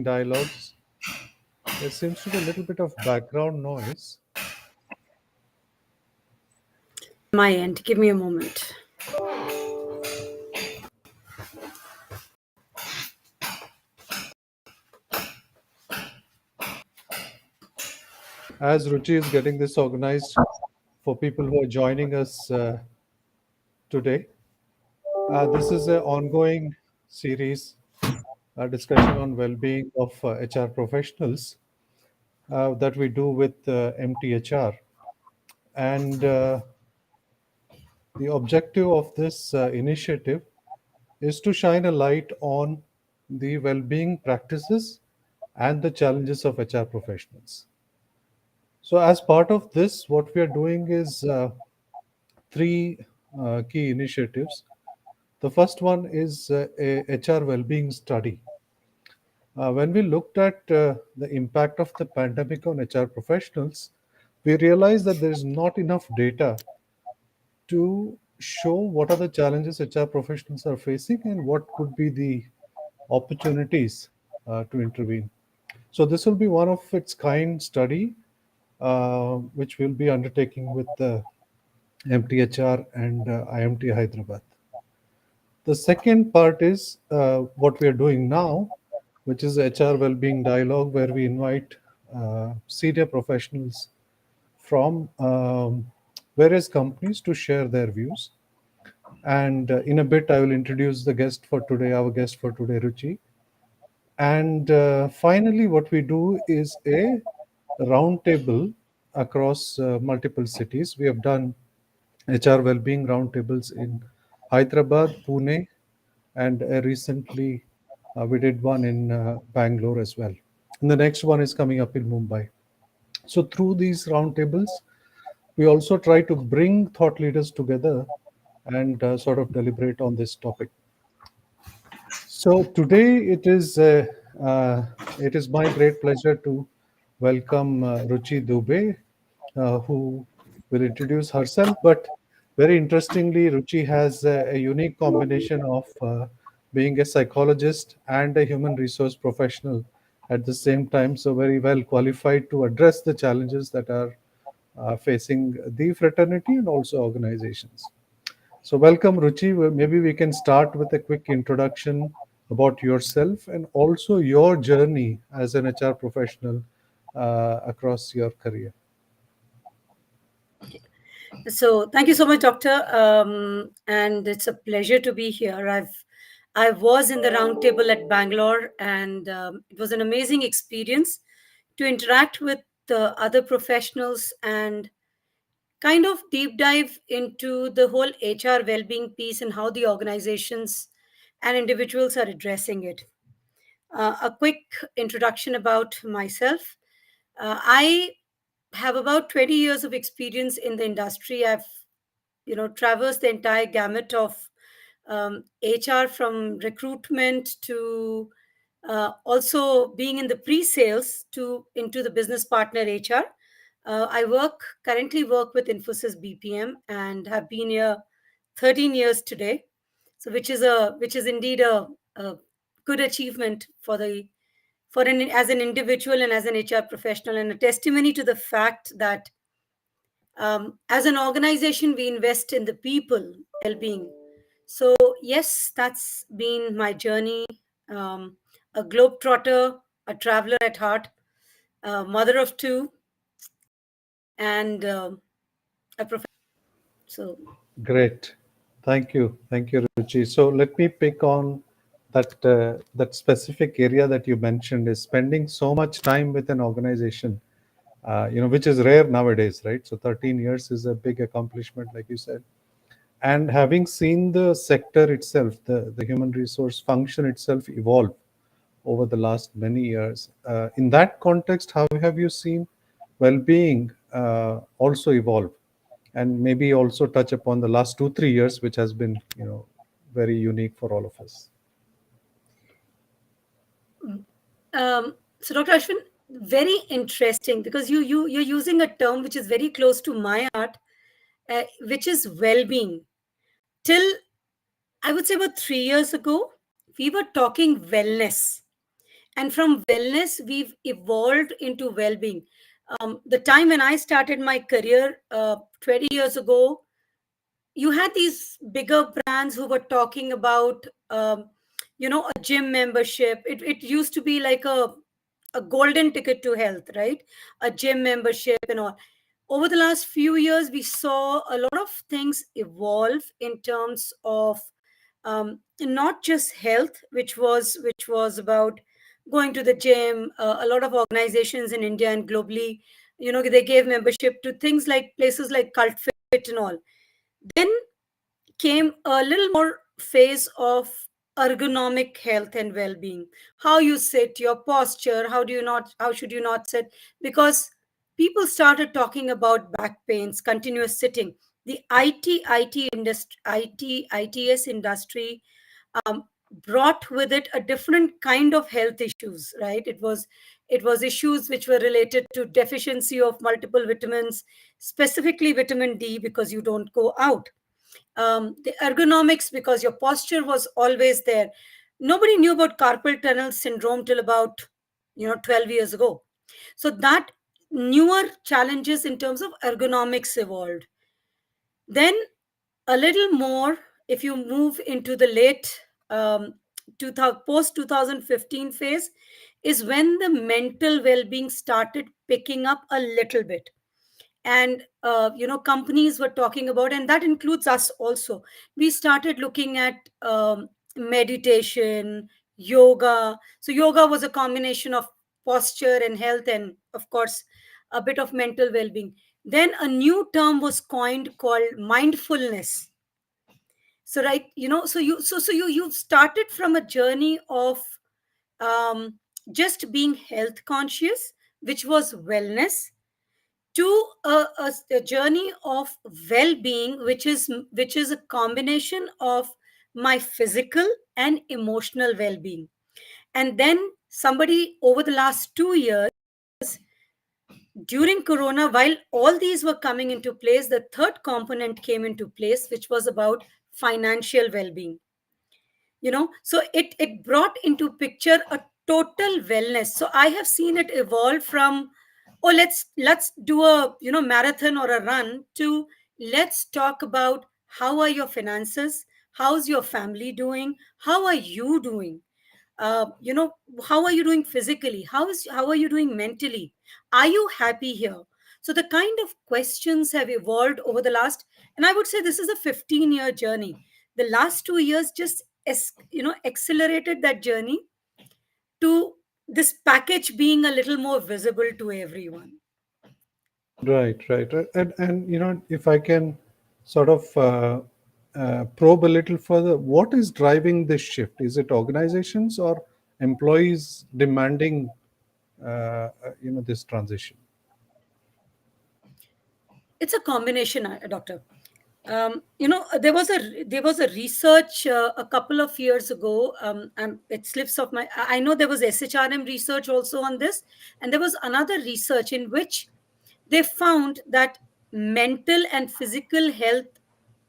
Dialogues. There seems to be a little bit of background noise. My end. Give me a moment. As Ruchi is getting this organized for people who are joining us today, this is an ongoing series, discussion on well-being of HR professionals that we do with MTHR. And the objective of this initiative is to shine a light on the well-being practices and the challenges of HR professionals. So, as part of this, what we are doing is three key initiatives. The first one is a HR well-being study. When we looked at the impact of the pandemic on HR professionals, we realized that there is not enough data to show what are the challenges HR professionals are facing and what could be the opportunities to intervene. So this will be one of its kind study, which we'll be undertaking with the MTHR and IMT Hyderabad. The second part is what we are doing now, which is HR Wellbeing Dialogue, where we invite senior professionals from various companies to share their views. And in a bit, I will introduce the guest for today, our guest for today, Ruchi. And finally, what we do is a roundtable across multiple cities. We have done HR well-being roundtables in Hyderabad, Pune, and recently we did one in Bangalore as well. And the next one is coming up in Mumbai. So through these roundtables, we also try to bring thought leaders together and sort of deliberate on this topic. So today it is my great pleasure to welcome Ruchi Dubey, who will introduce herself. But very interestingly, Ruchi has a unique combination of being a psychologist and a human resource professional at the same time. So very well qualified to address the challenges that are facing the fraternity and also organizations. So, welcome, Ruchi. Well, maybe we can start with a quick introduction about yourself and also your journey as an HR professional across your career. So thank you so much, Doctor. And it's a pleasure to be here. I was in the roundtable at Bangalore, and it was an amazing experience to interact with the other professionals and kind of deep dive into the whole HR well-being piece and how the organizations and individuals are addressing it. A quick introduction about myself. I have about 20 years of experience in the industry. I've traversed the entire gamut of HR, from recruitment to also being in the pre-sales to into the business partner HR. I currently work with Infosys BPM and have been here 13 years today. So which is indeed a good achievement for an as an individual and as an HR professional, and a testimony to the fact that as an organization we invest in the people well-being. So yes, that's been my journey. A globetrotter, a traveler at heart, a mother of two, and a professional. So Great. Thank you, Ruchi. So let me pick on that specific area that you mentioned is spending so much time with an organization, which is rare nowadays, right? So 13 years is a big accomplishment, like you said. And having seen the sector itself, the human resource function itself evolve over the last many years, in that context, how have you seen well-being also evolve? And maybe also touch upon the last 2 3 years, which has been, very unique for all of us. so Dr. Ashwin, very interesting, because you're using a term which is very close to my heart, which is well-being. Till I would say about 3 years ago, we were talking wellness. And from wellness, we've evolved into well-being. The time when I started my career 20 years ago, you had these bigger brands who were talking about a gym membership. It used to be like a golden ticket to health, right? A gym membership and all. Over the last few years, we saw a lot of things evolve in terms of not just health, which was about going to the gym. A lot of organizations in India and globally, they gave membership to things like places like Cult Fit and all. Then came a little more phase of ergonomic health and well-being. How you sit, your posture, how should you not sit? Because people started talking about back pains, continuous sitting. The IT industry, ITS industry um, brought with it a different kind of health issues, right? It was issues which were related to deficiency of multiple vitamins, specifically vitamin D, because you don't go out. The ergonomics, because your posture was always there. Nobody knew about carpal tunnel syndrome till about 12 years ago. So that newer challenges in terms of ergonomics evolved. Then a little more, if you move into the late 2000, post 2015 phase, is when the mental well-being started picking up a little bit. And companies were talking about, and that includes us also. We started looking at meditation, yoga. So yoga was a combination of posture and health, and of course a bit of mental well-being. Then a new term was coined called mindfulness. So right, you started from a journey of um, just being health conscious, which was wellness, to a journey of well-being, which is a combination of my physical and emotional well-being. And then somebody over the last 2 years, during corona, while all these were coming into place, the third component came into place, which was about financial well-being. So it brought into picture a total wellness. So I have seen it evolve from, oh, let's do a marathon or a run, to let's talk about how are your finances, how's your family doing, how are you doing, uh, you know how are you doing physically, how are you doing mentally, are you happy here? So the kind of questions have evolved over the last, and I would say this is a 15-year journey. The last 2 years just accelerated that journey to this package being a little more visible to everyone. Right, right. And if I can sort of probe a little further, what is driving this shift? Is it organizations or employees demanding, this transition? It's a combination, doctor. There was a research a couple of years ago. It slips off my. I know there was SHRM research also on this, and there was another research in which they found that mental and physical health,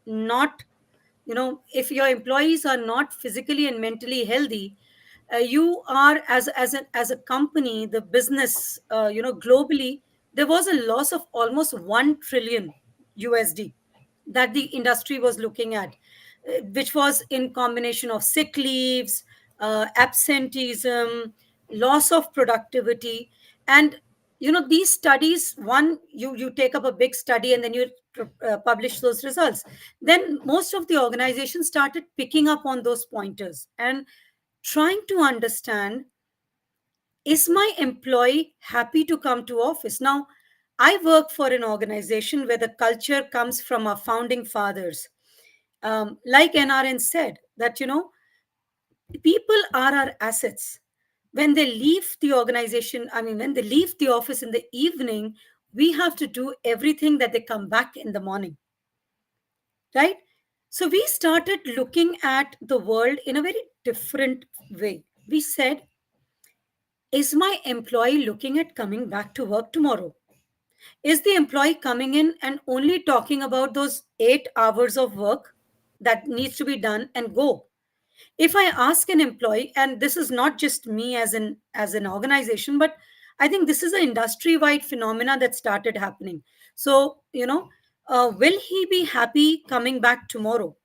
not, if your employees are not physically and mentally healthy, you are, as a company, the business, globally, there was a loss of almost 1 trillion USD that the industry was looking at, which was in combination of sick leaves, absenteeism, loss of productivity. And these studies, one, you take up a big study and then you publish those results. Then most of the organizations started picking up on those pointers and trying to understand, is my employee happy to come to office? Now, I work for an organization where the culture comes from our founding fathers. Like NRN said, that people are our assets. When they leave the organization, I mean, when they leave the office in the evening, we have to do everything that they come back in the morning, right? So we started looking at the world in a very different way. We said, is my employee looking at coming back to work tomorrow? Is the employee coming in and only talking about those 8 hours of work that needs to be done and go? If I ask an employee, and this is not just me as an organization, but I think this is an industry wide phenomena that started happening. So, will he be happy coming back tomorrow?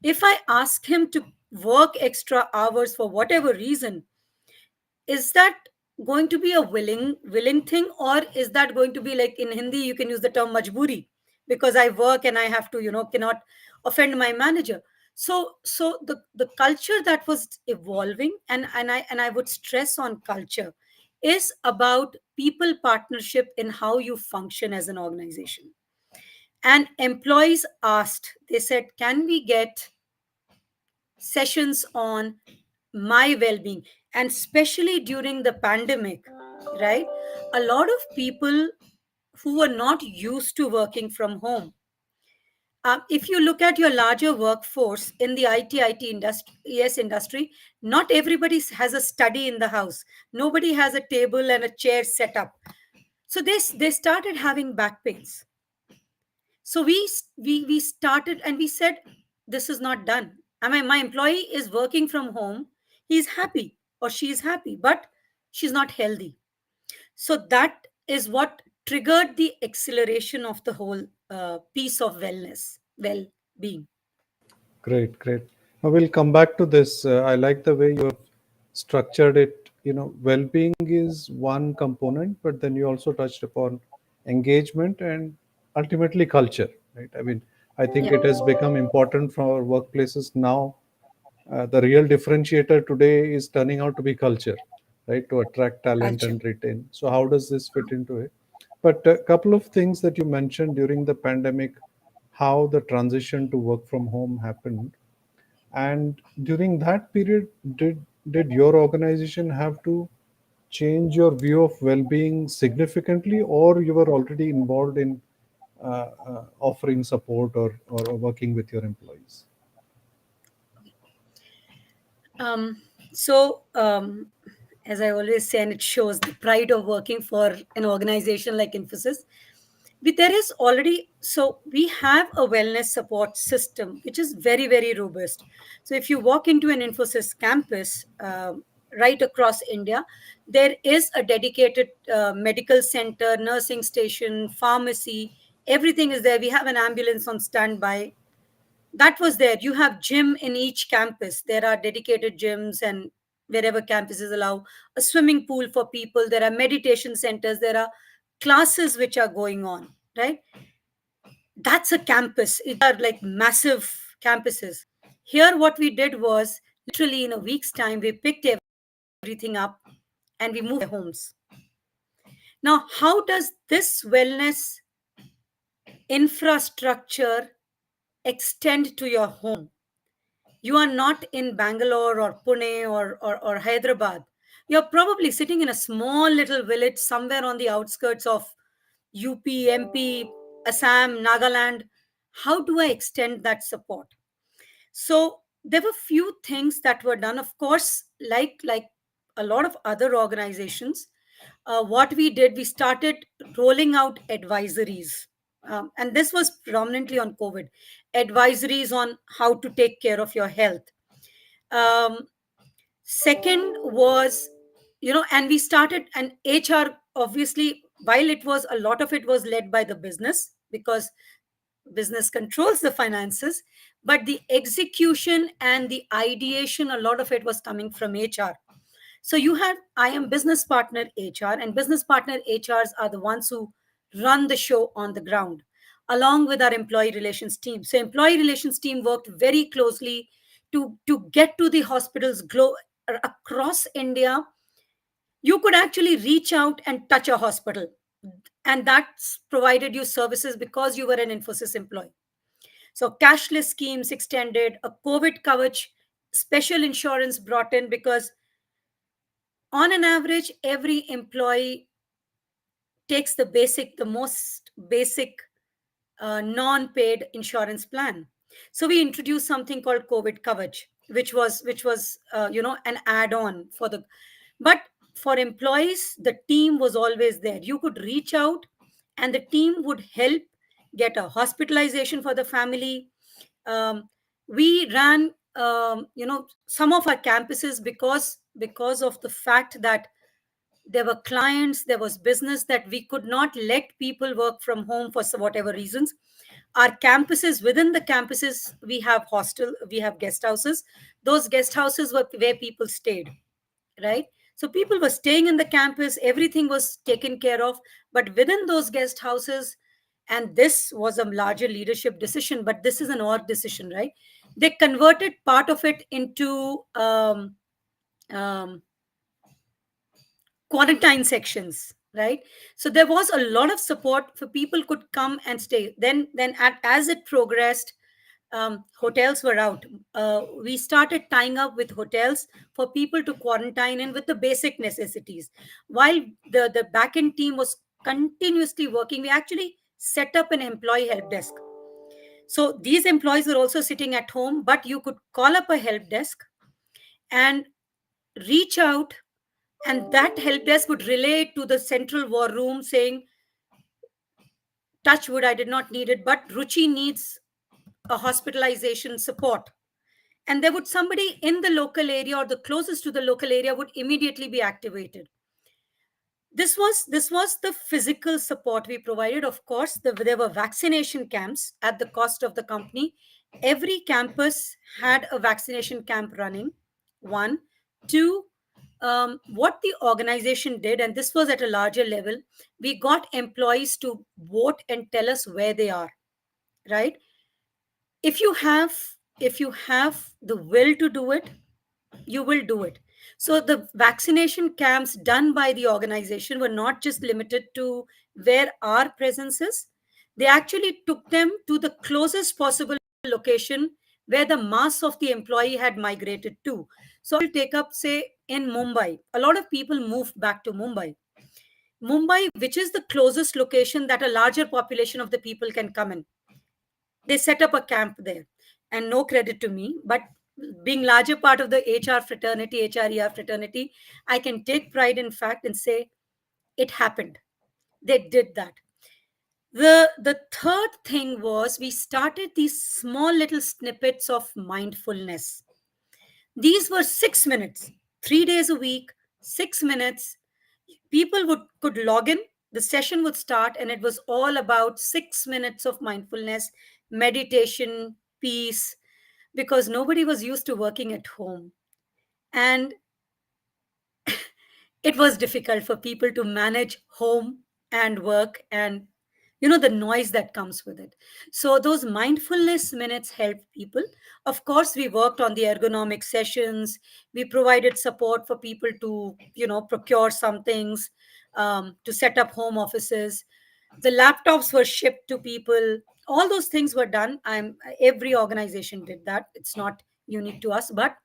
If I ask him to work extra hours for whatever reason, is that going to be a willing thing, or is that going to be like in Hindi you can use the term majburi, because I work and I have to, cannot offend my manager. So the culture that was evolving, and I would stress on culture, is about people partnership in how you function as an organization. And employees asked, they said, can we get sessions on my well-being? And especially during the pandemic, right, a lot of people who were not used to working from home, if you look at your larger workforce in the IT industry, yes, industry, not everybody has a study in the house. Nobody has a table and a chair set up. So they started having back pains. So we started and we said, this is not done. I mean, my employee is working from home, he's happy or she is happy, but she's not healthy. So that is what triggered the acceleration of the whole piece of wellness, well-being. Great, great. Now we'll come back to this. I like the way you have structured it. Well-being is one component, but then you also touched upon engagement and ultimately culture, right? I mean, I think Yeah, it has become important for our workplaces now. The real differentiator today is turning out to be culture, right? To attract talent culture. and retain. So how does this fit into it? But a couple of things that you mentioned during the pandemic, how the transition to work from home happened, and during that period, did your organization have to change your view of well-being significantly, or you were already involved in offering support or working with your employees? Um, so, as I always say, and it shows the pride of working for an organization like Infosys. There is already, so we have a wellness support system which is very, very robust. So if you walk into an Infosys campus right across India, there is a dedicated medical center, nursing station, pharmacy, everything is there. We have an ambulance on standby. That was there. You have gym in each campus. There are dedicated gyms, and wherever campuses allow, a swimming pool for people. There are meditation centers. There are classes which are going on, right? That's a campus. It are like massive campuses. Here what we did was literally in a week's time we picked everything up and we moved their homes. Now how does this wellness infrastructure extend to your home? You are not in Bangalore or Pune or Hyderabad. You're probably sitting in a small little village somewhere on the outskirts of UP, MP, Assam, Nagaland. How do I extend that support? So there were few things that were done. Of course, like a lot of other organizations, what we did, we started rolling out advisories. And this was predominantly on COVID, advisories on how to take care of your health. um, Second was, and we started an HR, obviously, while it was a lot of it was led by the business, because business controls the finances, but the execution and the ideation, a lot of it was coming from HR. So you have, I am business partner HR, and business partner HRs are the ones who run the show on the ground, along with our employee relations team. So employee relations team worked very closely to get to the hospitals across India. You could actually reach out and touch a hospital, and that's provided you services because you were an Infosys employee. So cashless schemes extended, a COVID coverage, special insurance brought in, because on an average, every employee takes the most basic non-paid insurance plan. So we introduced something called COVID coverage, which was an add-on for the. But for employees, the team was always there. You could reach out, and the team would help get a hospitalization for the family. Um, we ran. some of our campuses, because of the fact that there were clients, there was business, that we could not let people work from home for whatever reasons. Our campuses, within the campuses, we have guest houses. Those guest houses were where people stayed, right? So people were staying in the campus, everything was taken care of. But within those guest houses, and this was a larger leadership decision, but this is an org decision, right? They converted part of it into um, quarantine sections, right? So there was a lot of support for people could come and stay. As it progressed, hotels were out. We started tying up with hotels for people to quarantine in with the basic necessities. While the back end team was continuously working, we actually set up an employee help desk. So these employees were also sitting at home, but you could call up a help desk and reach out, and that help desk would relay to the central war room saying, touch wood, I did not need it, but Ruchi needs a hospitalization support. And there would somebody in the local area or the closest to the local area would immediately be activated. This was the physical support we provided. Of course, there were vaccination camps at the cost of the company. Every campus had a vaccination camp running. One, two. What the organization did, and this was at a larger level, we got employees to vote and tell us where they are. Right? If you have if you have the will to do it, you will do it. So the vaccination camps done by the organization were not just limited to where our presence is. They actually took them to the closest possible location where the mass of the employee had migrated to. So I'll take up, say, in Mumbai. A lot of people moved back to Mumbai. Mumbai, which is the closest location that a larger population of the people can come in. They set up a camp there. And no credit to me, but being larger part of the HR fraternity, HRER fraternity, I can take pride in fact and say it happened. They did that. The third thing was we started these small little snippets of mindfulness. These were 6 minutes, 3 days a week, 6 minutes. People would could log in, the session would start, and it was all about 6 minutes of mindfulness, meditation, peace, because nobody was used to working at home. And it was difficult for people to manage home and work, and the noise that comes with it. So those mindfulness minutes helped people. Of course, we worked on the ergonomic sessions. We provided support for people to procure some things, to set up home offices. The laptops were shipped to people. All those things were done. Every organization did that. It's not unique to us, but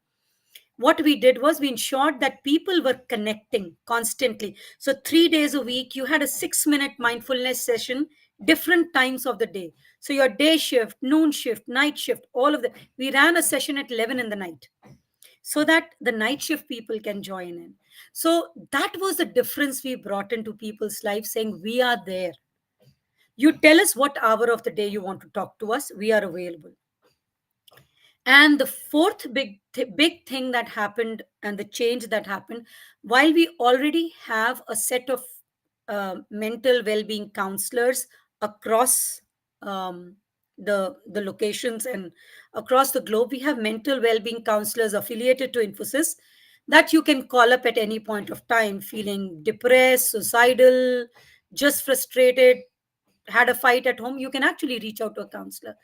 what we did was we ensured that people were connecting constantly. So 3 days a week, you had a 6 minute mindfulness session, different times of the day. So your day shift, noon shift, night shift, all of the, we ran a session at 11 in the night so that the night shift people can join in. So that was the difference we brought into people's lives, saying, we are there. You tell us what hour of the day you want to talk to us, we are available. And the fourth big thing that happened, and the change that happened, while we already have a set of mental well-being counselors across the locations and across the globe, we have mental well-being counselors affiliated to Infosys that you can call up at any point of time, feeling depressed, suicidal, just frustrated, had a fight at home. You can actually reach out to a counselor.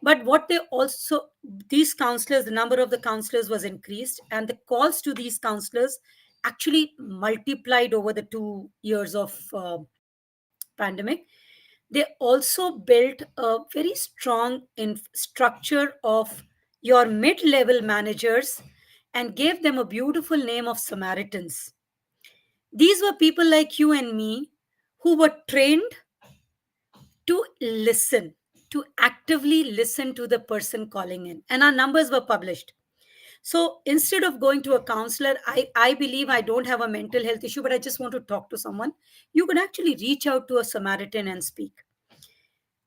But what they also, these counselors, the number of the counselors was increased, and the calls to these counselors actually multiplied over the 2 years of pandemic. They also built a very strong structure of your mid-level managers and gave them a beautiful name of Samaritans. These were people like you and me who were trained to listen, to actively listen to the person calling in. And our numbers were published. So instead of going to a counselor, I believe I don't have a mental health issue, but I just want to talk to someone. You can actually reach out to a Samaritan and speak.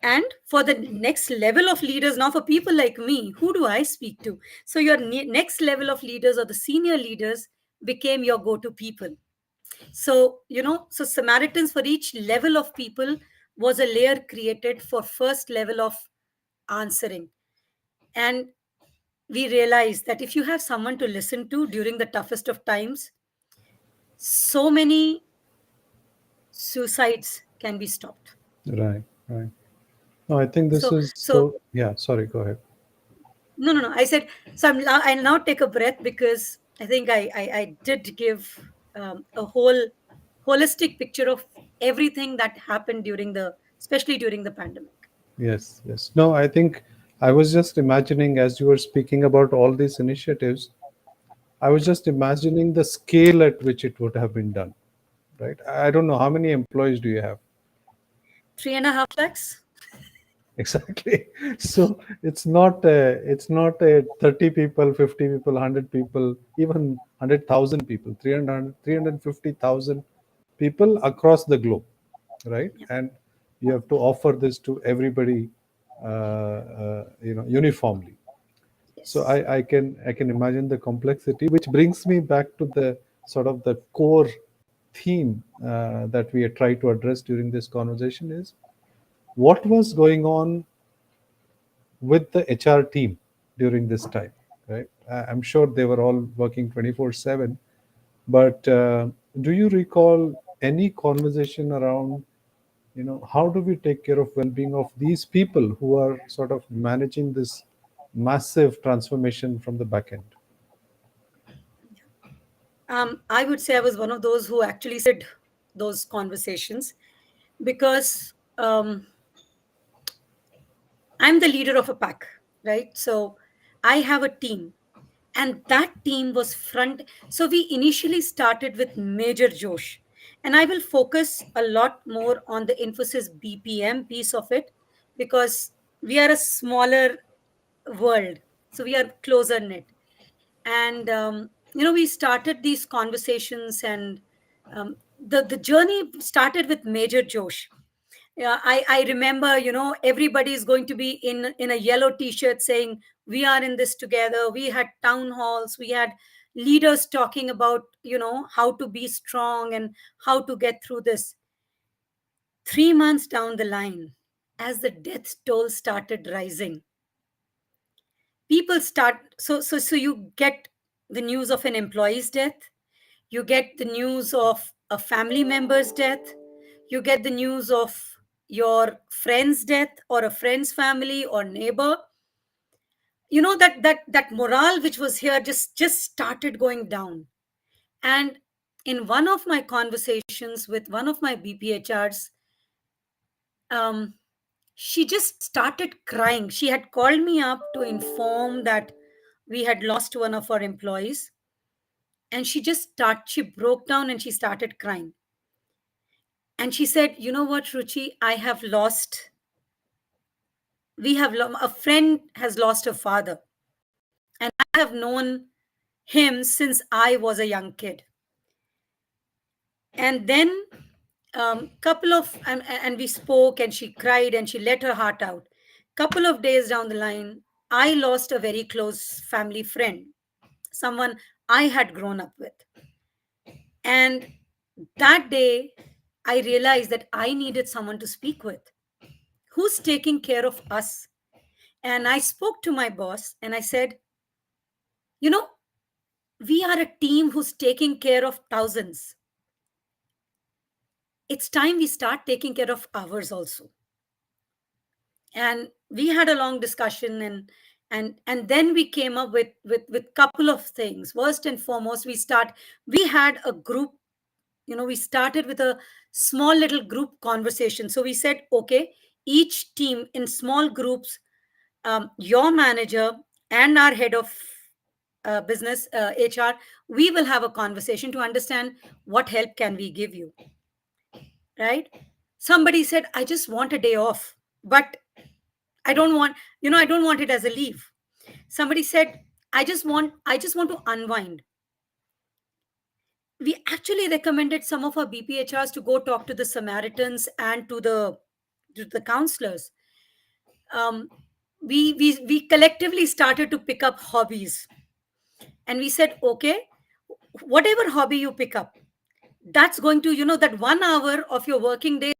And for the next level of leaders, now for people like me, who do I speak to? So your next level of leaders or the senior leaders became your go to people. So, so Samaritans for each level of people was a layer created for first level of answering. And we realized that if you have someone to listen to during the toughest of times, so many suicides can be stopped. Right, right. No, I think this So, is so so. Yeah, sorry, go ahead. no. I said, so I'll now take a breath because I think I did give a holistic picture of everything that happened especially during the pandemic. Yes, yes. No, I think I was just imagining as you were speaking about all these initiatives, I was just imagining the scale at which it would have been done, right? I don't know how many employees do you have? 3.5 lakhs. Exactly. So it's not a 30 people, 50 people, 100 people, even 100,000 people, 300, 350,000 people across the globe, right? Yeah. And you have to offer this to everybody, uniformly. So Yes. I can imagine the complexity, which brings me back to the sort of the core theme that we try to address during this conversation is what was going on with the HR team during this time, right? I'm sure they were all working 24/7, but do you recall any conversation around, how do we take care of well-being of these people who are sort of managing this massive transformation from the back end? I would say I was one of those who actually those conversations because I'm the leader of a pack, right? So I have a team, and that team was front. So we initially started with Major Josh, and I will focus a lot more on the Infosys BPM piece of it because we are a smaller world, so we are closer knit. And we started these conversations, and the journey started with Major Josh. Yeah, I remember, everybody is going to be in a yellow t-shirt saying we are in this together. We had town halls, we had leaders talking about, how to be strong and how to get through this. 3 months down the line, as the death toll started rising, people start so you get the news of an employee's death, you get the news of a family member's death, you get the news of your friend's death or a friend's family or neighbor. That morale which was here just started going down. And in one of my conversations with one of my bphrs, um, she just started crying. She had called me up to inform that we had lost one of our employees, and she broke down and she started crying. And she said, "You know what, Ruchi, I have lost a friend has lost her father, and I have known him since I was a young kid." And then couple of and we spoke, and she cried and she let her heart out. Couple of days down the line, I lost a very close family friend, someone I had grown up with. And that day, I realized that I needed someone to speak with. Who's taking care of us? And I spoke to my boss and I said, you know, we are a team who's taking care of thousands. It's time we start taking care of ours also. And we had a long discussion, and then we came up with couple of things. First and foremost, we had a group, we started with a small little group conversation. So we said, okay, each team in small groups, your manager and our head of business, HR, we will have a conversation to understand what help can we give you, right? Somebody said, I just want a day off, but I don't want, I don't want it as a leave. Somebody said, I just want to unwind. We actually recommended some of our bphrs to go talk to the Samaritans and to the counselors. um, we collectively started to pick up hobbies, and we said, okay, whatever hobby you pick up, that's going to, that 1 hour of your working day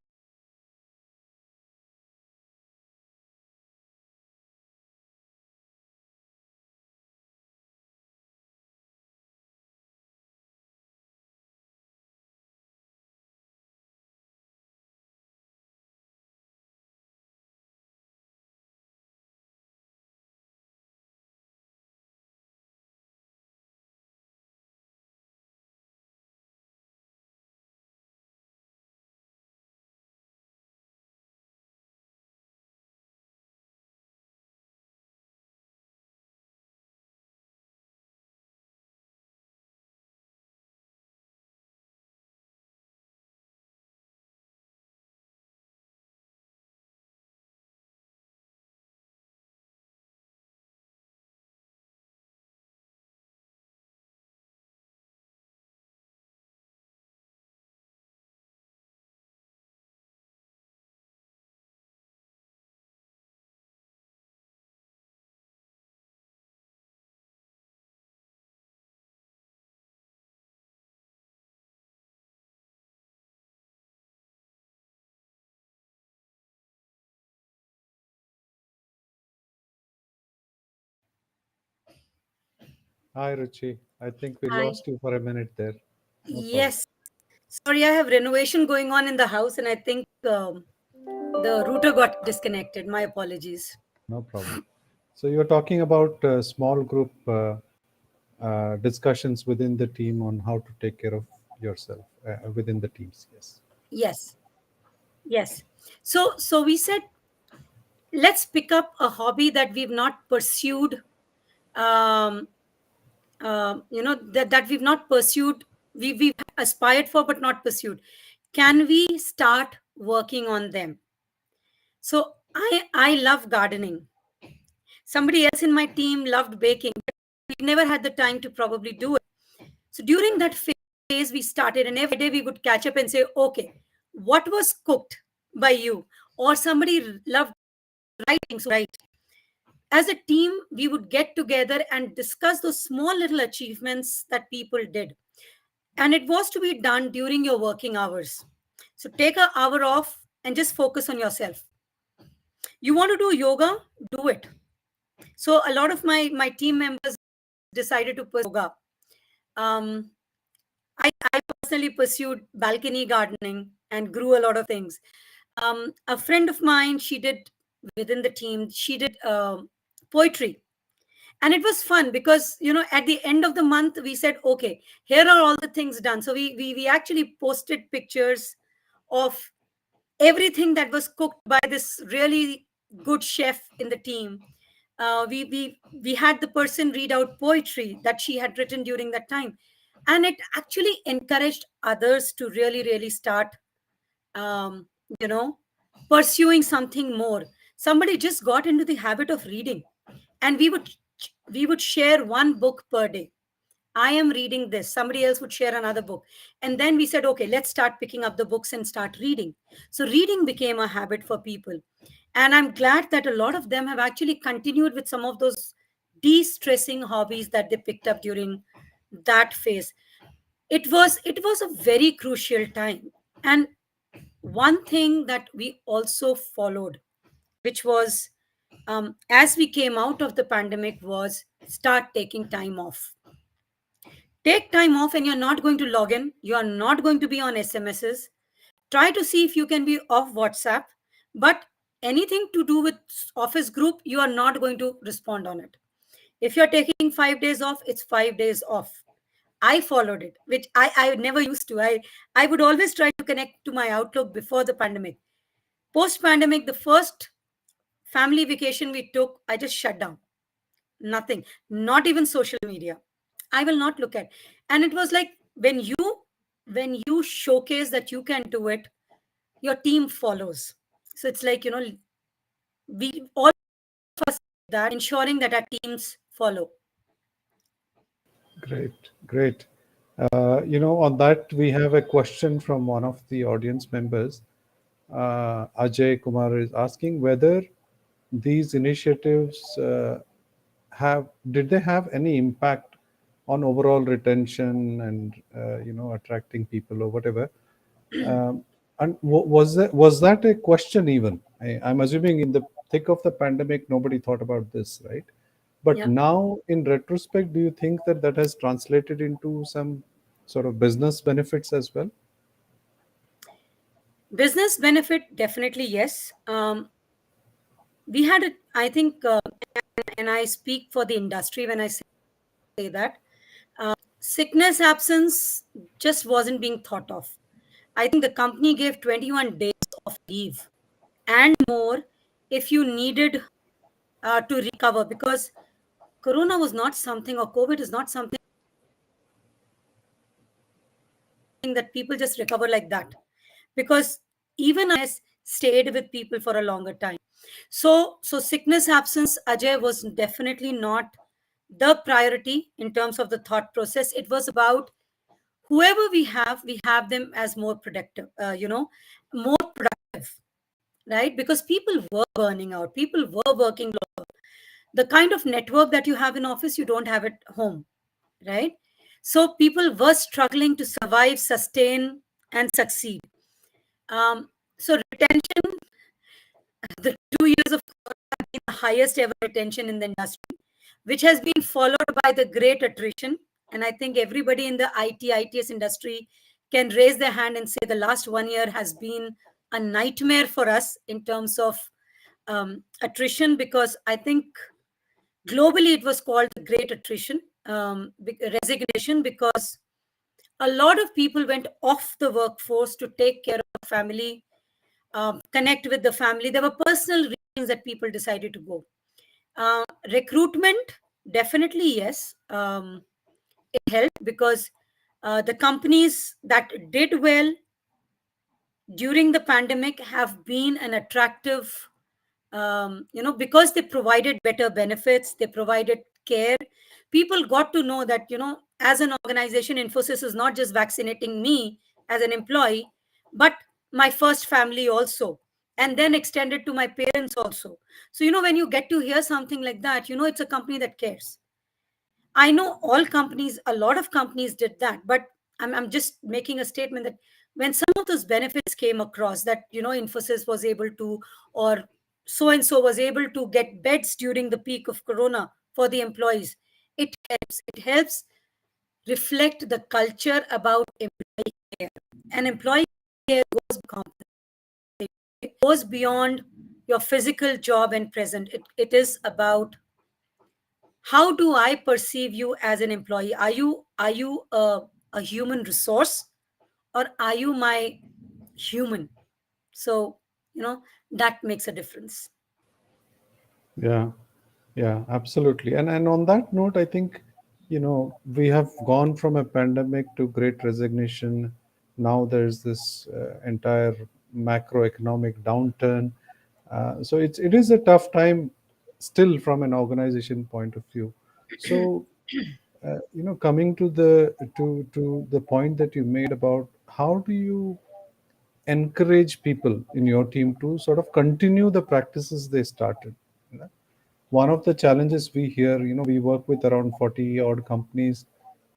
Hi, Ruchi. I think we I lost you for a minute there. No problem. Yes. Sorry, I have renovation going on in the house, and I think the router got disconnected. My apologies. No problem. So you're talking about small group discussions within the team on how to take care of yourself within the teams. Yes. Yes, yes. So we said, let's pick up a hobby that we've not pursued. Um, that we've not pursued. We've aspired for but not pursued. Can we start working on them? So I love gardening. Somebody else in my team loved baking. We never had the time to probably do it. So during that phase, we started, and every day we would catch up and say, okay, what was cooked by you? Or somebody loved writing, so write. As a team, we would get together and discuss those small little achievements that people did. And it was to be done during your working hours. So take an hour off and just focus on yourself. You want to do yoga? Do it. So a lot of my team members decided to pursue yoga. Um, I personally pursued balcony gardening and grew a lot of things. A friend of mine, she did within the team, she did poetry. And it was fun because, at the end of the month, we said, okay, here are all the things done. So we actually posted pictures of everything that was cooked by this really good chef in the team. We had the person read out poetry that she had written during that time, and it actually encouraged others to really really start, um, you know pursuing something more. Somebody just got into the habit of reading, and we would share one book per day. I am reading this, somebody else would share another book, and then we said, okay, let's start picking up the books and start reading. So reading became a habit for people, and I'm glad that a lot of them have actually continued with some of those de-stressing hobbies that they picked up during that phase. It was a very crucial time. And one thing that we also followed, which was, as we came out of the pandemic, was start taking time off. Take time off, and you're not going to log in, you are not going to be on SMSs. Try to see if you can be off WhatsApp, but anything to do with office group, you are not going to respond on it. If you're taking 5 days off, it's 5 days off. I followed it, which I never used to. I would always try to connect to my Outlook before the pandemic. Post pandemic, the first family vacation we took, I just shut down. Nothing, not even social media. I will not look at. And it was like, when you showcase that you can do it, your team follows. So it's like, we all of us that ensuring that our teams follow. Great. Great. On that, we have a question from one of the audience members. Ajay Kumar is asking whether these initiatives have did they have any impact on overall retention and attracting people or whatever? Um, and was that a question even? I'm assuming in the thick of the pandemic, nobody thought about this, right? But Yeah. now, in retrospect, do you think that that has translated into some sort of business benefits as well? Business benefit, definitely yes. We had it, I think, and I speak for the industry when I say that sickness absence just wasn't being thought of. I think the company gave 21 days of leave and more if you needed to recover, because corona was not something, or COVID is not something that people just recover like that, because even stayed with people for a longer time. So sickness absence, Ajay, was definitely not the priority in terms of the thought process. It was about whoever we have them as more productive, more productive, right? Because people were burning out, people were working. The kind of network that you have in office, you don't have at home, right? So people were struggling to survive, sustain, and succeed. So retention, the 2 years of the highest ever retention in the industry, which has been followed by the great attrition. And I think everybody in the ITS industry can raise their hand and say the last 1 year has been a nightmare for us in terms of attrition, because I think globally it was called the great attrition, resignation, because a lot of people went off the workforce to take care of family, connect with the family. There were personal reasons that people decided to go. Recruitment, definitely yes. It helped because the companies that did well during the pandemic have been an attractive, because they provided better benefits, they provided care. People got to know that, as an organization, Infosys is not just vaccinating me as an employee, but my first family also, and then extended to my parents also. So, when you get to hear something like that, it's a company that cares. I know all companies, a lot of companies did that, but I'm just making a statement that when some of those benefits came across, that, Infosys was able to, or so and so was able to get beds during the peak of Corona for the employees, it helps. It helps reflect the culture about employee care. And employee care goes beyond your physical job and present. It is about how do I perceive you as an employee. Are you a human resource, or are you my human? So, that makes a difference. Yeah, yeah, absolutely. And on that note, I think, we have gone from a pandemic to great resignation. Now there's this entire macroeconomic downturn. So it is a tough time still from an organization point of view. So, coming to the point that you made about how do you encourage people in your team to sort of continue the practices they started. you know. One of the challenges we hear, we work with around 40 odd companies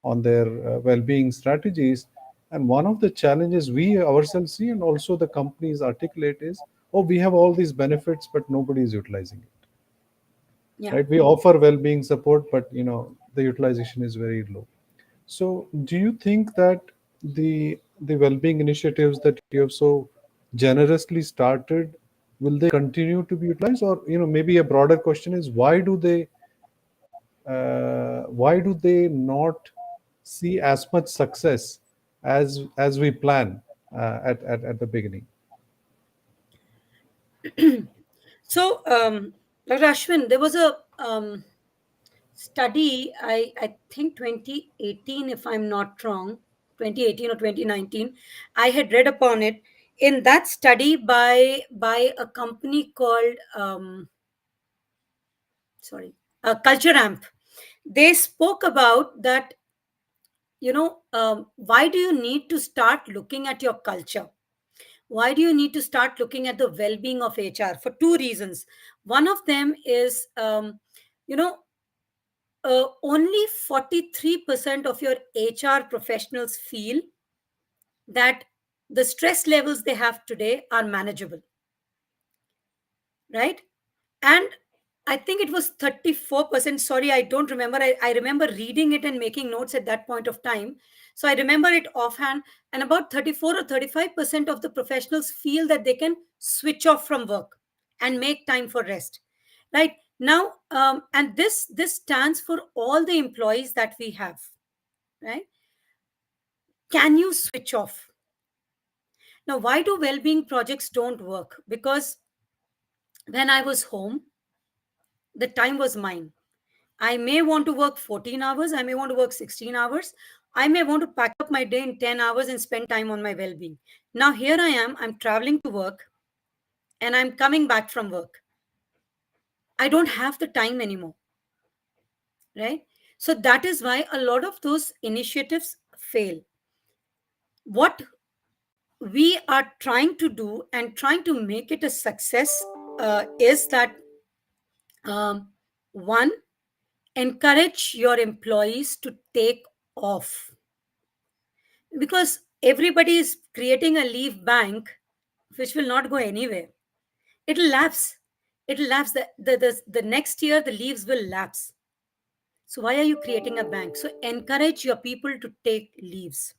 on their well-being strategies, and one of the challenges we ourselves see and also the companies articulate is, oh, we have all these benefits but nobody is utilizing it, Yeah. right? We offer well-being support, but the utilization is very low. So, do you think that the well-being initiatives that you have so generously started, will they continue to be utilized, or maybe a broader question is, why do they not see as much success as we plan at the beginning? So, Dr. Ashwin, there was a study, I think 2018, if I'm not wrong, 2018 or 2019, I had read upon it. In that study by a company called, sorry, Culture Amp, they spoke about that, why do you need to start looking at your culture? Why do you need to start looking at the well-being of HR? For two reasons. One of them is, you know, only 43% of your HR professionals feel that the stress levels they have today are manageable, right? And I think it was 34%. Sorry, I don't remember. I remember reading it and making notes at that point of time. So I remember it offhand. And about 34 or 35% of the professionals feel that they can switch off from work and make time for rest. Right now, and this stands for all the employees that we have. Right? Can you switch off? Now, why do well-being projects don't work? Because when I was home, the time was mine. I may want to work 14 hours. I may want to work 16 hours. I may want to pack up my day in 10 hours and spend time on my well being. Now, here I am. I'm traveling to work and I'm coming back from work. I don't have the time anymore, right? So, that is why a lot of those initiatives fail. What we are trying to do and trying to make it a success is that, um, one, encourage your employees to take off, because everybody is creating a leave bank which will not go anywhere. It'll lapse. It'll lapse. The next year the leaves will lapse. So why are you creating a bank? So encourage your people to take leaves.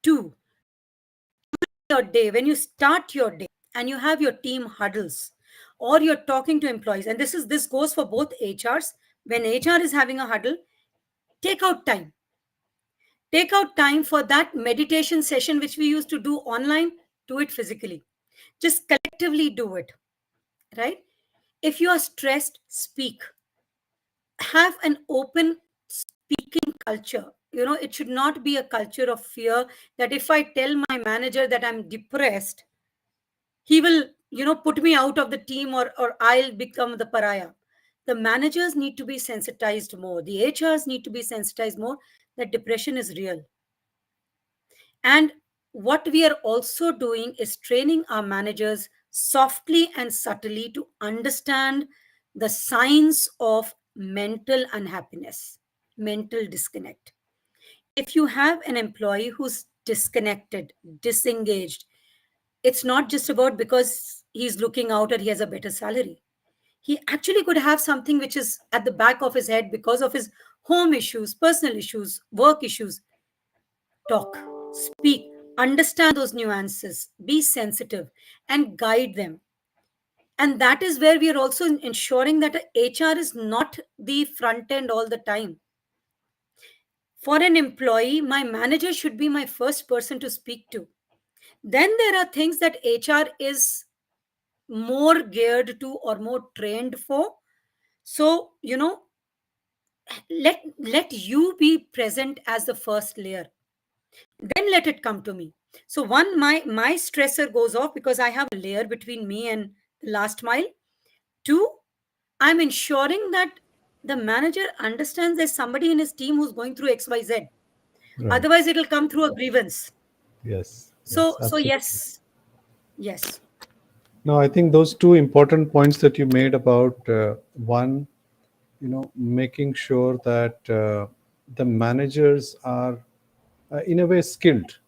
Two, your day, when you start your day and you have your team huddles or you're talking to employees, and this goes for both HRs. When HR is having a huddle, take out time. Take out time for that meditation session which we used to do online. Do it physically. Just collectively do it, right? If you are stressed, speak. Have an open speaking culture. It should not be a culture of fear, that if I tell my manager that I'm depressed, he will, put me out of the team, or I'll become the pariah. The managers need to be sensitized more. The HRs need to be sensitized more that depression is real. And what we are also doing is training our managers softly and subtly to understand the signs of mental unhappiness, mental disconnect. If you have an employee who's disconnected, disengaged, it's not just about because he's looking out or he has a better salary. He actually could have something which is at the back of his head because of his home issues, personal issues, work issues. Talk, speak, understand those nuances, be sensitive, and guide them. And that is where we are also ensuring that a HR is not the front end all the time. For an employee, my manager should be my first person to speak to. Then there are things that HR is more geared to or more trained for. So, let you be present as the first layer, then let it come to me. So one, my stressor goes off because I have a layer between me and the last mile. Two, I'm ensuring that the manager understands there's somebody in his team who's going through XYZ. Right. Otherwise it'll come through a grievance. Yes. Yes. So Absolutely. yes. Yes. No, I think those two important points that you made about one, making sure that the managers are in a way skilled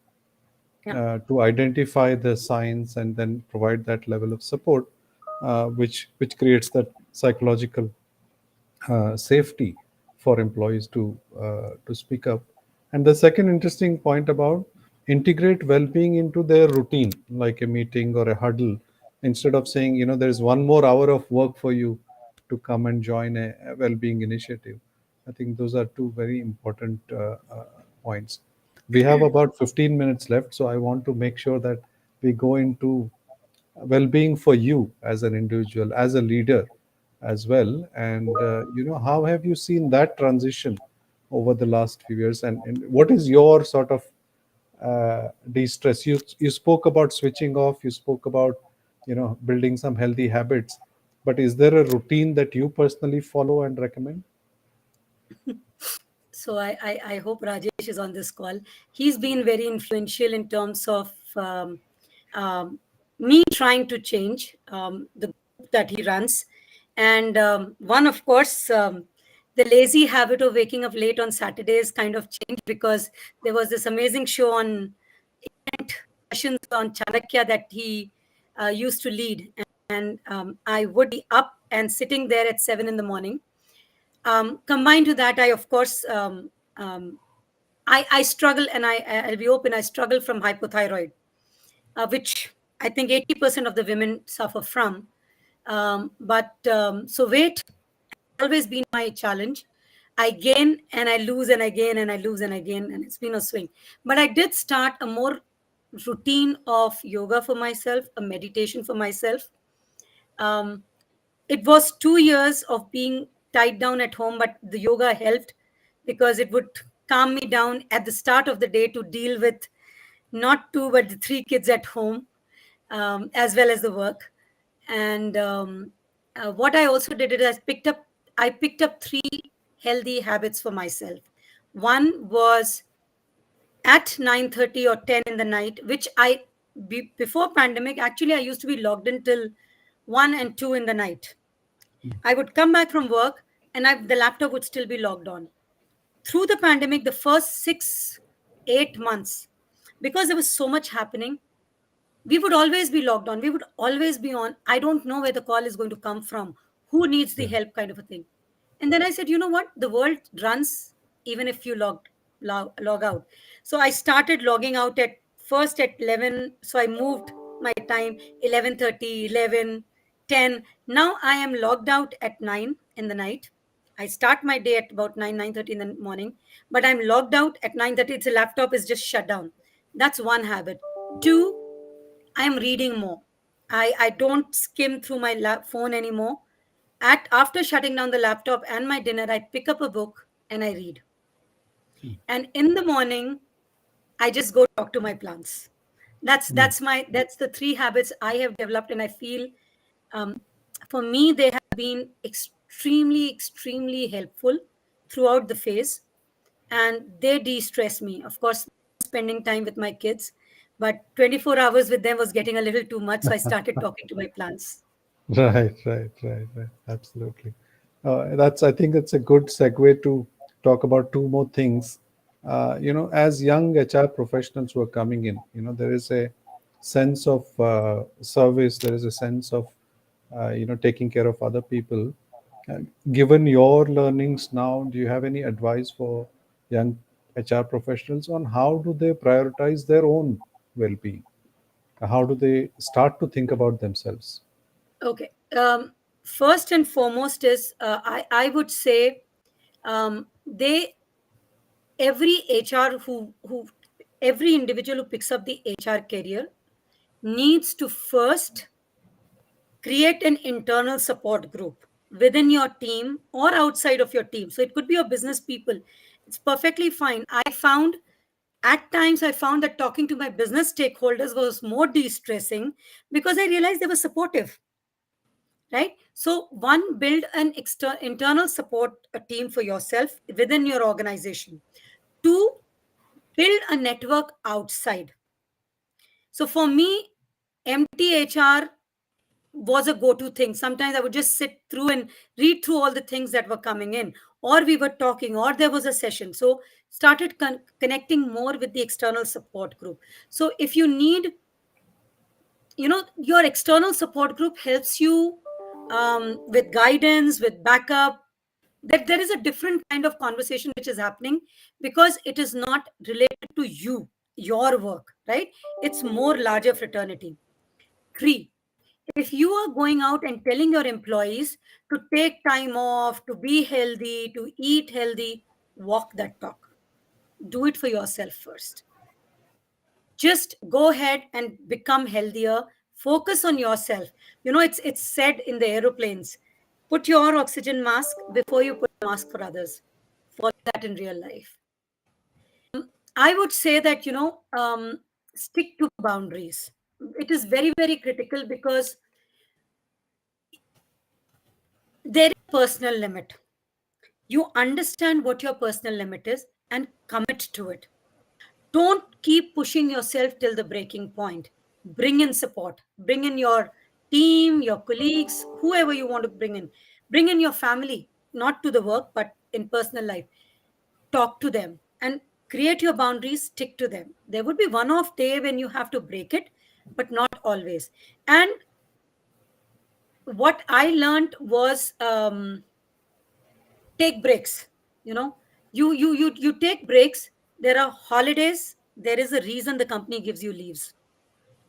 Yeah. to identify the signs and then provide that level of support, which creates that psychological safety for employees to speak up. And the second interesting point about integrate well-being into their routine, like a meeting or a huddle, instead of saying, there's one more hour of work for you to come and join a well-being initiative. I think those are two very important points. We have about 15 minutes left, so I want to make sure that we go into well-being for you as an individual, as a leader as well. And how have you seen that transition over the last few years, and what is your sort of de-stress? You spoke about switching off, you spoke about building some healthy habits, but is there a routine that you personally follow and recommend? So I hope Rajesh is on this call. He's been very influential in terms of um, me trying to change the group that he runs. And one, of course, the lazy habit of waking up late on Saturdays kind of changed because there was this amazing show on sessions on Chanakya that he used to lead. And I would be up and sitting there at 7 in the morning. Combined to that, I, of course, I struggle, and I'll be open, I struggle from hypothyroid, which I think 80% of the women suffer from. So weight always been my challenge. I gain and I lose and I gain and I lose and I gain, and it's been a swing. But I did start a more routine of yoga for myself, a meditation for myself. Um, it was 2 years of being tied down at home, but the yoga helped because it would calm me down at the start of the day to deal with not two but the three kids at home, as well as the work. And what I also did is I picked up three healthy habits for myself. One was at 9:30 or 10 in the night, which before pandemic, actually I used to be logged in till 1 and 2 in the night. I would come back from work, and the laptop would still be logged on. Through the pandemic, the first 6, 8 months, because there was so much happening, we would always be logged on. We would always be on. I don't know where the call is going to come from, who needs the Yeah. help, kind of a thing. And then I said, you know what? The world runs even if you log out. So I started logging out at first at 11. So I moved my time 11:30, 11, 10. Now I am logged out at 9 in the night. I start my day at about 9:30 in the morning, but I'm logged out at 9:30. It's a laptop is just shut down. That's one habit. Two, I'm reading more. I don't skim through my phone anymore. After shutting down the laptop and my dinner, I pick up a book and I read. And in the morning, I just go talk to my plants. That's the three habits I have developed, and I feel, um, for me, they have been extremely helpful throughout the phase, and they de-stress me. Of course, spending time with my kids, but 24 hours with them was getting a little too much, so I started talking to my plants. Right. Absolutely. I think it's a good segue to talk about two more things. As young HR professionals who are coming in, there is a sense of service, there is a sense of, taking care of other people. Uh, Given your learnings now, do you have any advice for young HR professionals on how do they prioritize their own well-being? How do they start to think about themselves? Okay. First and foremost is, I would say, they every HR who every individual who picks up the HR career needs to first create an internal support group within your team or outside of your team. So it could be your business people. It's perfectly fine. I found that talking to my business stakeholders was more de-stressing because I realized they were supportive, right? So one, build an internal support team for yourself within your organization. Two, build a network outside. So for me, MTHR was a go-to thing. Sometimes I would just sit through and read through all the things that were coming in, or we were talking, or there was a session. So started connecting more with the external support group. So if you need, your external support group helps you, with guidance, with backup. That there is a different kind of conversation which is happening because it is not related to your work, right? It's more larger fraternity. Three, if you are going out and telling your employees to take time off, to be healthy, to eat healthy, walk that talk. Do it for yourself first. Just go ahead and become healthier. Focus on yourself. It's said in the aeroplanes, put your oxygen mask before you put a mask for others. Follow that in real life. I would say that, stick to boundaries. It is very critical because there is a personal limit. You understand what your personal limit is and commit to it. Don't keep pushing yourself till the breaking point. bring in support, bring in your team, your colleagues, whoever you want to bring in your family, not to the work, but in personal life. Talk to them and create your boundaries, stick to them. There would be one off day when you have to break it, but not always. And what I learned was, take breaks. You know, you take breaks. There are holidays. There is a reason the company gives you leaves.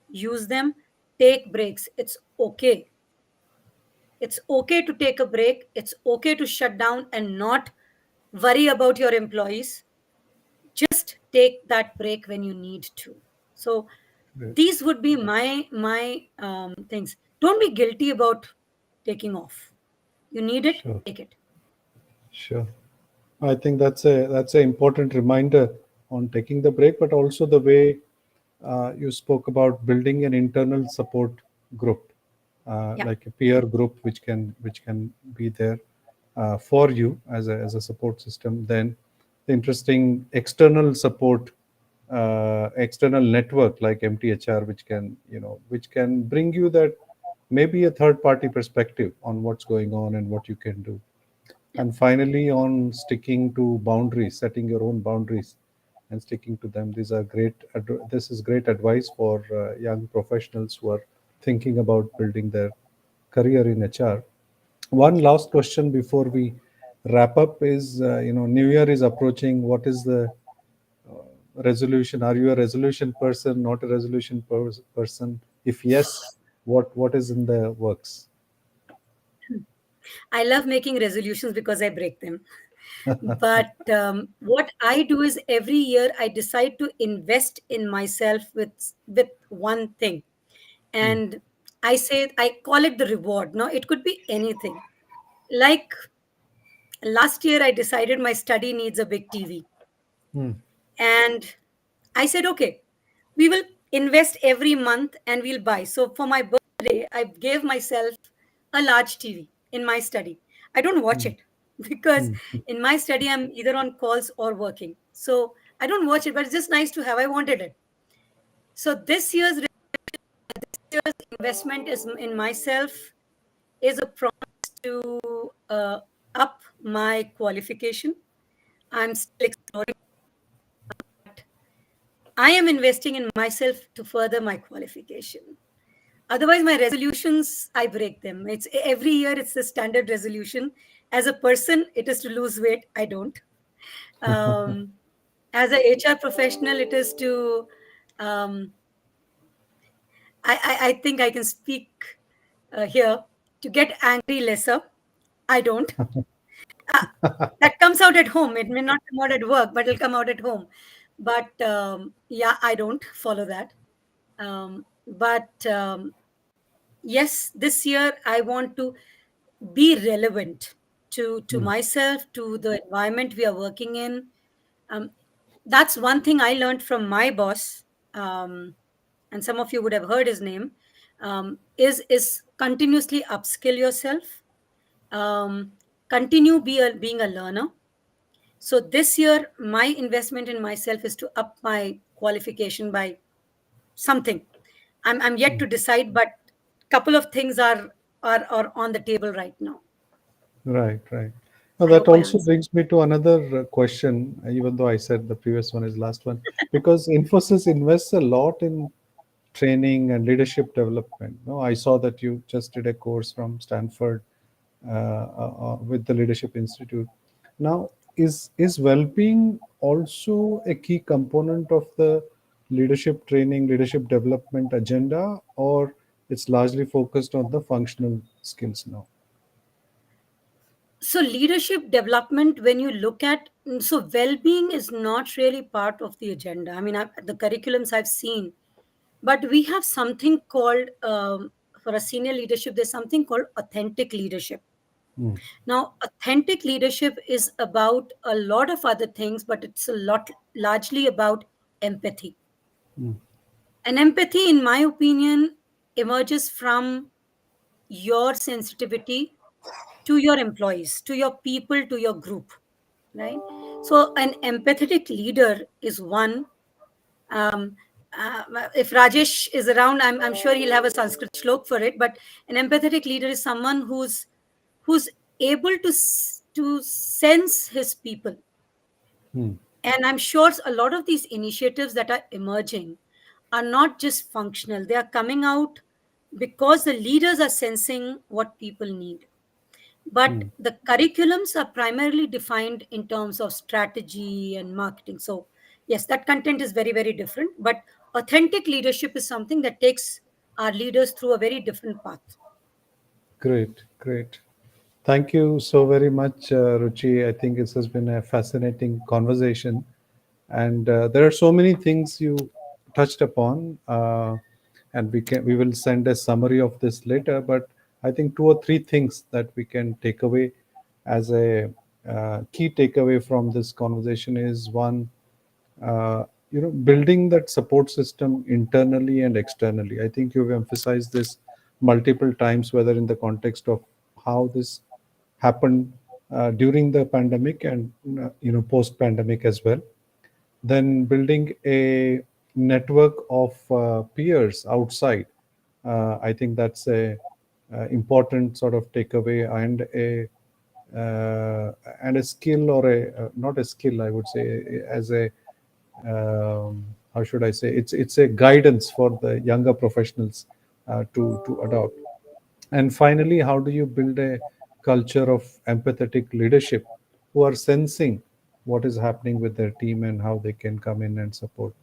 Use them. Take breaks. It's okay to take a break. It's okay to shut down and not worry about your employees. Just take that break when you need to. So Great. these would be my things. Don't be guilty about taking off. You need it, Sure. take it. Sure. I think that's a important reminder on taking the break, but also the way you spoke about building an internal support group, Yeah. like a peer group, which can be there for you as a support system. Then the interesting external support, external network like MTHR, which can bring you that maybe a third party perspective on what's going on and what you can do. Yeah. And finally, on sticking to boundaries, setting your own boundaries and sticking to them. This is great advice for young professionals who are thinking about building their career in HR. One last question before we wrap up is, New Year is approaching. What is the resolution? Are you a resolution person, not a resolution person? If yes, what is in the works? I love making resolutions because I break them. But what I do is every year I decide to invest in myself with one thing, Hmm, and I call it the reward. No, it could be anything. Like last year, I decided my study needs a big TV, hmm, and I said, okay, we will invest every month and we'll buy. So for my birthday, I gave myself a large TV in my study. I don't watch hmm, it because hmm. in my study, I'm either on calls or working. So I don't watch it, but it's just nice to have. I wanted it. So this year's investment is in myself is a promise to up my qualification. I'm still exploring. I am investing in myself to further my qualification. Otherwise, my resolutions, I break them. It's every year, it's the standard resolution. As a person, it is to lose weight. I don't. Um, as a HR professional, it is to, um, I think I can speak here, to get angry lesser. I don't. Uh, that comes out at home. It may not come out at work, but it'll come out at home. But yeah, I don't follow that. But yes, this year I want to be relevant to Hmm, myself, to the environment we are working in. um, that's one thing I learned from my boss, and some of you would have heard his name. Is continuously upskill yourself, um, continue being a learner. So this year my investment in myself is to up my qualification by something. I'm yet hmm. to decide, but couple of things are on the table right now. Right, right. Now I that hope I also answered. brings me to another question, even though I said the previous one is last one, because Infosys invests a lot in training and leadership development. No, I saw that you just did a course from Stanford with the Leadership Institute. Now, is well-being also a key component of the leadership training, leadership development agenda, or it's largely focused on the functional skills now? So leadership development, when you look at, so well-being is not really part of the agenda. I mean, the curriculums I've seen, but we have something called, for a senior leadership, there's something called authentic leadership. Hmm, Now, authentic leadership is about a lot of other things, but it's a lot largely about empathy. hmm, And empathy, in my opinion, emerges from your sensitivity to your employees, to your people, to your group, right? So, an empathetic leader is one. Um, if Rajesh is around, I'm sure he'll have a Sanskrit shlok for it. But an empathetic leader is someone who's able to sense his people. Hmm. And I'm sure a lot of these initiatives that are emerging are not just functional; they are coming out because the leaders are sensing what people need. But Hmm. the curriculums are primarily defined in terms of strategy and marketing. So yes, that content is very, very different, but authentic leadership is something that takes our leaders through a very different path. Great, great. Thank you so very much, Ruchi. I think this has been a fascinating conversation, and there are so many things you touched upon, and we will send a summary of this later. But I think two or three things that we can take away as a key takeaway from this conversation is one, uh, building that support system internally and externally. I think you've emphasized this multiple times, whether in the context of how this happened during the pandemic and post pandemic as well. Then building a network of peers outside. I think that's a important sort of takeaway, uh, and a skill, or a not a skill, I would say, as a how should I say, it's a guidance for the younger professionals to adopt. And finally, how do you build a culture of empathetic leadership who are sensing what is happening with their team and how they can come in and support?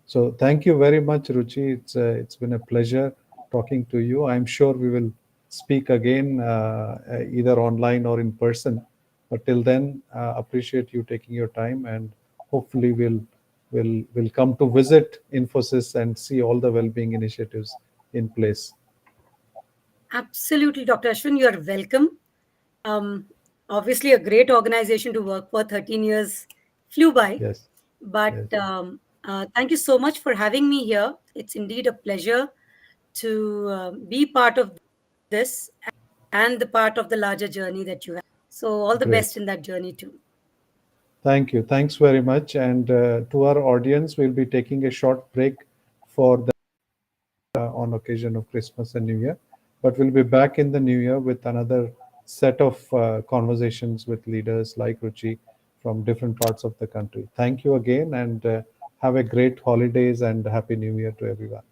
So, thank you very much, Ruchi. It's been a pleasure talking to you. I'm sure we will speak again, either online or in person. But till then, appreciate you taking your time, and hopefully we'll come to visit Infosys and see all the well-being initiatives in place. Absolutely, Dr. Ashwin, you are welcome. Um, Obviously, a great organization to work for. 13 years flew by. Yes, But yes. thank you so much for having me here. It's indeed a pleasure to be part of this and the part of the larger journey that you have. So, all the best in Great. that journey too. Thank you. Thanks very much. And to our audience, we'll be taking a short break for the on occasion of Christmas and New Year. But we'll be back in the New Year with another set of conversations with leaders like Ruchi from different parts of the country. Thank you again, and have a great holidays and Happy New Year to everyone.